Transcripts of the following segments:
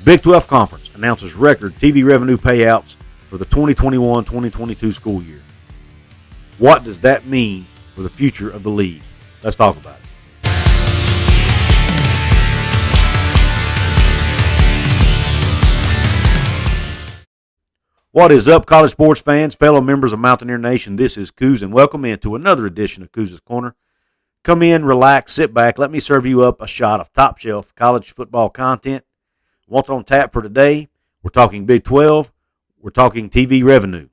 Big 12 Conference announces record TV revenue payouts for the 2021-2022 school year. What does that mean for the future of the league? Let's talk about it. What is up, college sports fans, fellow members of Mountaineer Nation? This is Coos, and welcome into another edition of Coos' Corner. Come in, relax, sit back. Let me serve you up a shot of top-shelf college football content. What's on tap for today? We're talking Big 12. We're talking TV revenue.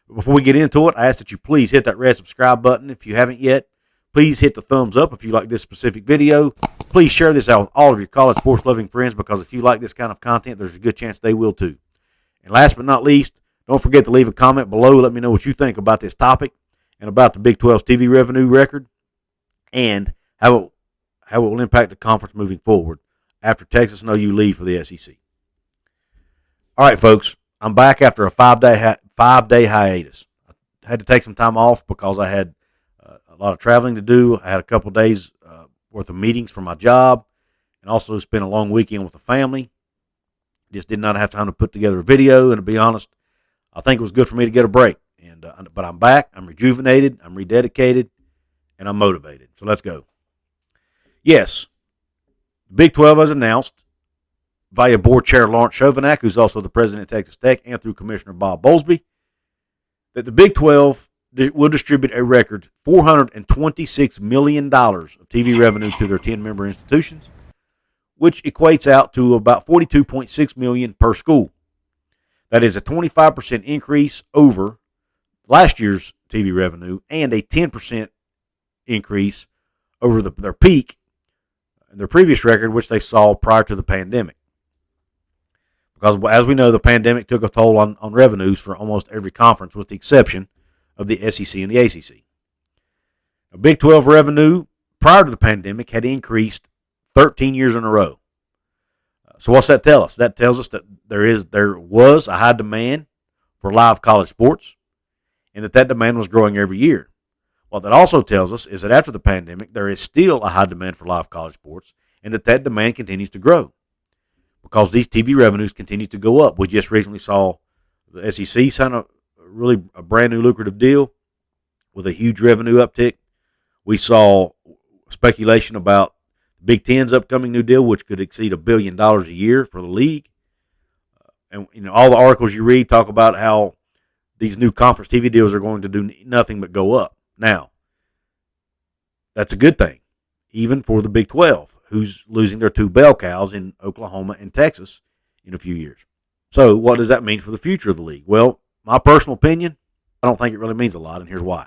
But before we get into it, I ask that you please hit that red subscribe button if you haven't yet. Please hit the thumbs up if you like this specific video. Please share this out with all of your college sports-loving friends, because if you like this kind of content, there's a good chance they will too. And last but not least, don't forget to leave a comment below. Let me know what you think about this topic and about the Big 12's TV revenue record and how it will impact the conference moving forward after Texas and OU leave for the SEC. All right, folks, I'm back after a five-day hiatus. I had to take some time off because I had a lot of traveling to do. I had a couple days worth of meetings for my job, and also spent a long weekend with the family. Just did not have time to put together a video, and to be honest, I think it was good for me to get a break. But I'm back, I'm rejuvenated, I'm rededicated, and I'm motivated. So let's go. Yes, the Big 12 has announced via Board Chair Lawrence Chovanec, who's also the president of Texas Tech, and through Commissioner Bob Bowlesby, that the Big 12 will distribute a record $426 million of TV revenue to their 10-member institutions, which equates out to about $42.6 million per school. That is a 25% increase over last year's TV revenue and a 10% increase over their peak, their previous record, which they saw prior to the pandemic. Because as we know, the pandemic took a toll on revenues for almost every conference, with the exception of the SEC and the ACC. Now, Big 12 revenue prior to the pandemic had increased 13 years in a row. So what's that tell us? That tells us that there was a high demand for live college sports, and that demand was growing every year. What that also tells us is that after the pandemic, there is still a high demand for live college sports, and that demand continues to grow because these TV revenues continue to go up. We just recently saw the SEC sign a brand new lucrative deal with a huge revenue uptick. We saw speculation about Big Ten's upcoming new deal, which could exceed $1 billion a year for the league. And all the articles you read talk about how these new conference TV deals are going to do nothing but go up. Now, that's a good thing, even for the Big 12, who's losing their two bell cows in Oklahoma and Texas in a few years. So what does that mean for the future of the league? Well, my personal opinion, I don't think it really means a lot, and here's why.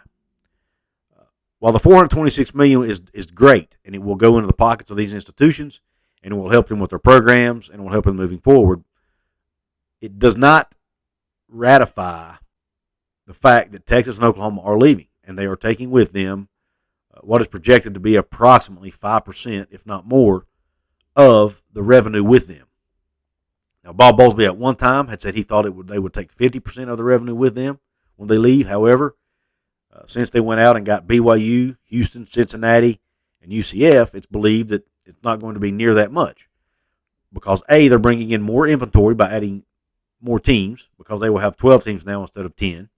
While the $426 million is great, and it will go into the pockets of these institutions, and it will help them with their programs, and it will help them moving forward, it does not ratify the fact that Texas and Oklahoma are leaving, and they are taking with them what is projected to be approximately 5%, if not more, of the revenue with them. Now, Bob Bowlesby at one time had said he thought they would take 50% of the revenue with them when they leave. However, since they went out and got BYU, Houston, Cincinnati, and UCF, it's believed that it's not going to be near that much. Because, A, they're bringing in more inventory by adding more teams, because they will have 12 teams now instead of 10.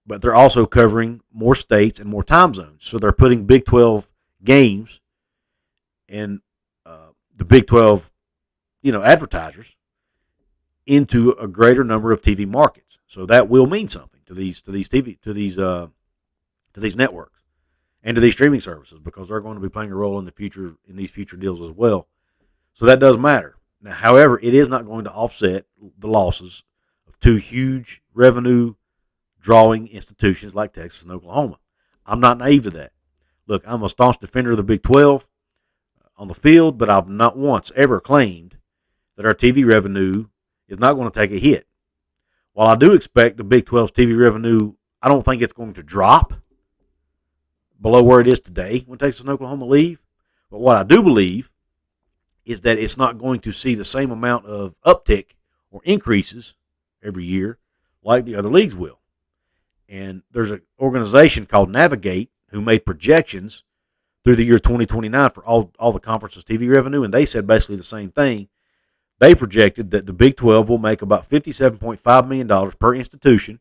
But they're also covering more states and more time zones. So they're putting Big 12 games and the Big 12, advertisers into a greater number of TV markets. So that will mean something to these networks and to these streaming services, because they're going to be playing a role in these future deals as well. So that does matter. Now, however, it is not going to offset the losses of two huge revenue drawing institutions like Texas and Oklahoma. I'm not naive to that. Look, I'm a staunch defender of the Big 12 on the field, but I've not once ever claimed that our TV revenue is not going to take a hit. While I do expect the Big 12's TV revenue, I don't think it's going to drop below where it is today when Texas and Oklahoma leave. But what I do believe is that it's not going to see the same amount of uptick or increases every year like the other leagues will. And there's an organization called Navigate who made projections through the year 2029 for all the conferences' TV revenue, and they said basically the same thing, they projected that the Big 12 will make about $57.5 million per institution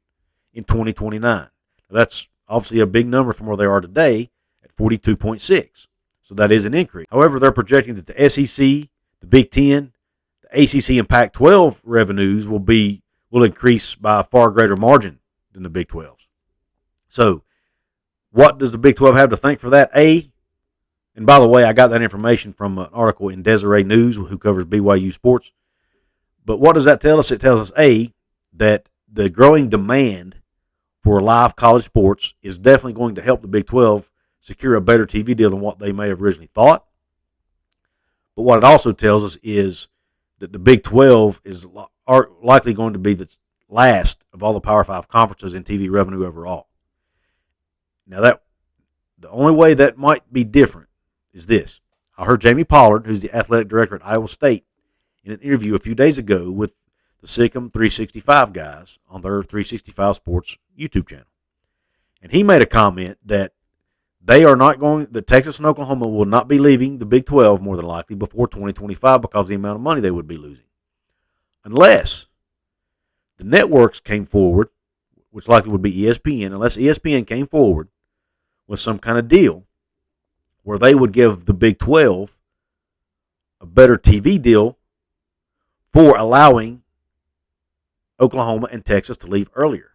in 2029. That's obviously a big number from where they are today at 42.6. So that is an increase. However, they're projecting that the SEC, the Big 10, the ACC, and Pac-12 revenues will increase by a far greater margin than the Big 12's. So what does the Big 12 have to thank for that? And by the way, I got that information from an article in Deseret News, who covers BYU sports. But what does that tell us? It tells us, that the growing demand for live college sports is definitely going to help the Big 12 secure a better TV deal than what they may have originally thought. But what it also tells us is that the Big 12 is likely going to be the last of all the Power 5 conferences in TV revenue overall. Now, the only way that might be different is this. I heard Jamie Pollard, who's the athletic director at Iowa State, in an interview a few days ago with the Sikkim 365 guys on their 365 Sports YouTube channel. And he made a comment that Texas and Oklahoma will not be leaving the Big 12 more than likely before 2025 because of the amount of money they would be losing. Unless the networks came forward, which likely would be ESPN, unless ESPN came forward with some kind of deal where they would give the Big 12 a better TV deal for allowing Oklahoma and Texas to leave earlier.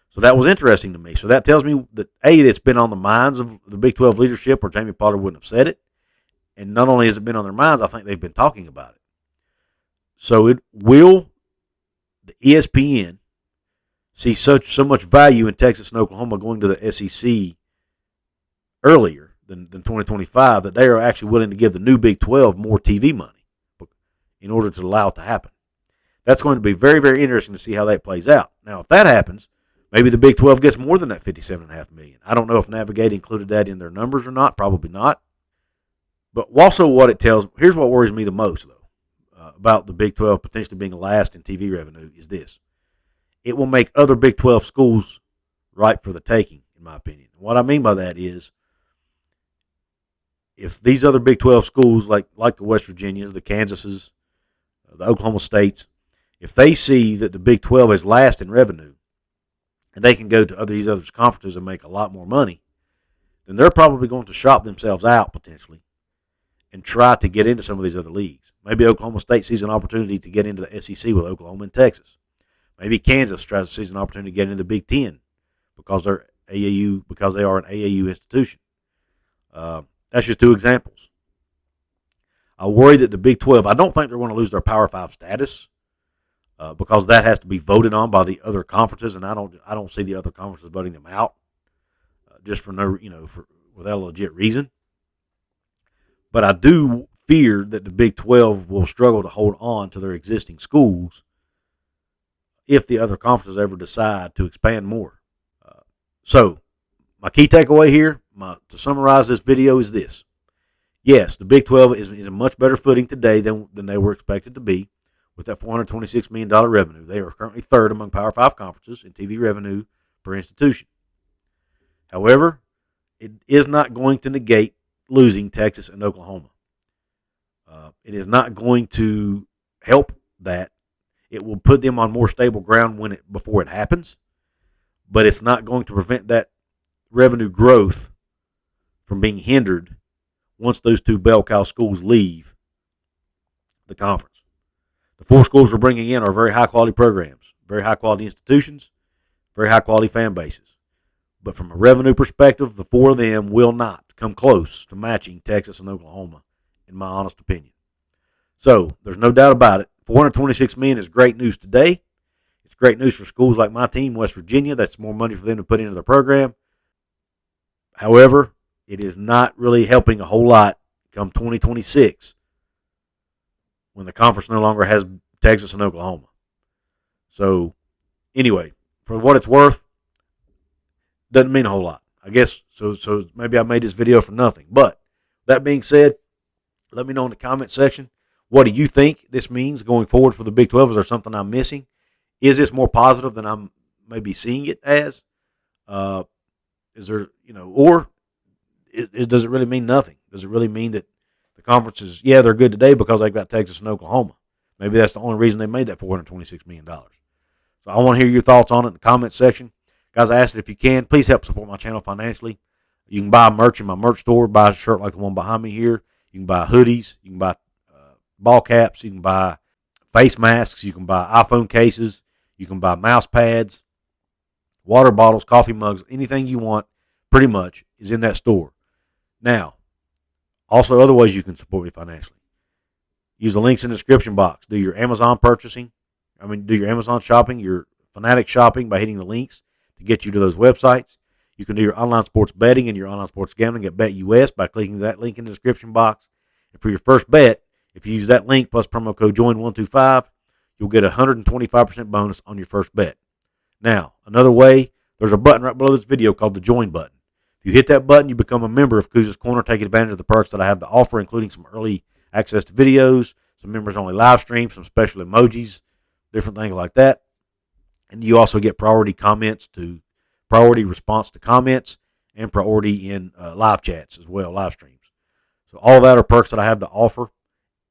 So that was interesting to me. So that tells me that, it's been on the minds of the Big 12 leadership, or Jamie Pollard wouldn't have said it. And not only has it been on their minds, I think they've been talking about it. So the ESPN see so much value in Texas and Oklahoma going to the SEC earlier than 2025 that they are actually willing to give the new Big 12 more TV money in order to allow it to happen. That's going to be very, very interesting to see how that plays out. Now, if that happens, maybe the Big 12 gets more than that $57.5 million. I don't know if Navigate included that in their numbers or not. Probably not. But also what it tells, here's what worries me the most, though, about the Big 12 potentially being last in TV revenue is this. It will make other Big 12 schools ripe for the taking, in my opinion. And what I mean by that is, if these other Big 12 schools, like the West Virginias, the Kansases, the Oklahoma States, if they see that the Big 12 is last in revenue, and they can go to these other conferences and make a lot more money, then they're probably going to shop themselves out potentially and try to get into some of these other leagues. Maybe Oklahoma State sees an opportunity to get into the SEC with Oklahoma and Texas. Maybe Kansas tries to seize an opportunity to get into the Big 10 because they are an AAU institution. That's just two examples. I worry that the Big 12, I don't think they're going to lose their Power 5 status because that has to be voted on by the other conferences, and I don't see the other conferences voting them out just for without a legit reason. But I do fear that the Big 12 will struggle to hold on to their existing schools if the other conferences ever decide to expand more. So my key takeaway here, to summarize this video, is this. Yes, the Big 12 is in a much better footing today than they were expected to be with that $426 million revenue. They are currently third among Power 5 conferences in TV revenue per institution. However, it is not going to negate losing Texas and Oklahoma. It is not going to help that. It will put them on more stable ground before it happens, but it's not going to prevent that revenue growth from being hindered once those two bell cow schools leave the conference. The four schools we're bringing in are very high-quality programs, very high-quality institutions, very high-quality fan bases. But from a revenue perspective, the four of them will not come close to matching Texas and Oklahoma, in my honest opinion. So there's no doubt about it. $426 million is great news today. It's great news for schools like my team, West Virginia. That's more money for them to put into their program. However, it is not really helping a whole lot come 2026 when the conference no longer has Texas and Oklahoma. So, anyway, for what it's worth, doesn't mean a whole lot. I guess, so maybe I made this video for nothing. But, that being said, let me know in the comment section, what do you think this means going forward for the Big 12? Is there something I'm missing? Is this more positive than I'm maybe seeing it as? Is there, or does it really mean nothing? Does it really mean that the conferences, they're good today because they've got Texas and Oklahoma? Maybe that's the only reason they made that $426 million. So I want to hear your thoughts on it in the comments section. Guys, I ask that if you can, please help support my channel financially. You can buy merch in my merch store, buy a shirt like the one behind me here. You can buy hoodies. You can buy ball caps. You can buy face masks. You can buy iPhone cases. You can buy mouse pads, water bottles, coffee mugs, anything you want pretty much is in that store. Now, also other ways you can support me financially. Use the links in the description box. Do your Amazon purchasing. Do your Amazon shopping, your Fanatic shopping by hitting the links to get you to those websites. You can do your online sports betting and your online sports gambling at BetUS by clicking that link in the description box. And for your first bet, if you use that link plus promo code JOIN125, you'll get a 125% bonus on your first bet. Now, another way, there's a button right below this video called the Join button. If you hit that button, you become a member of Cougars Corner, take advantage of the perks that I have to offer, including some early access to videos, some members-only live streams, some special emojis, different things like that. And you also get priority response to comments, and priority in live chats as well, live streams. So all of that are perks that I have to offer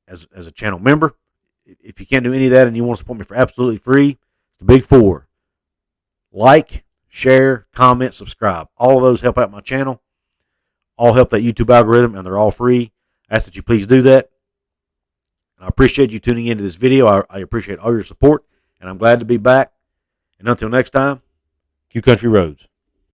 as a channel member. If you can't do any of that and you want to support me for absolutely free, it's the big four. Like, share, comment, subscribe. All of those help out my channel. All help that YouTube algorithm, and they're all free. I ask that you please do that. I appreciate you tuning into this video. I appreciate all your support, and I'm glad to be back. And until next time, Q Country Roads.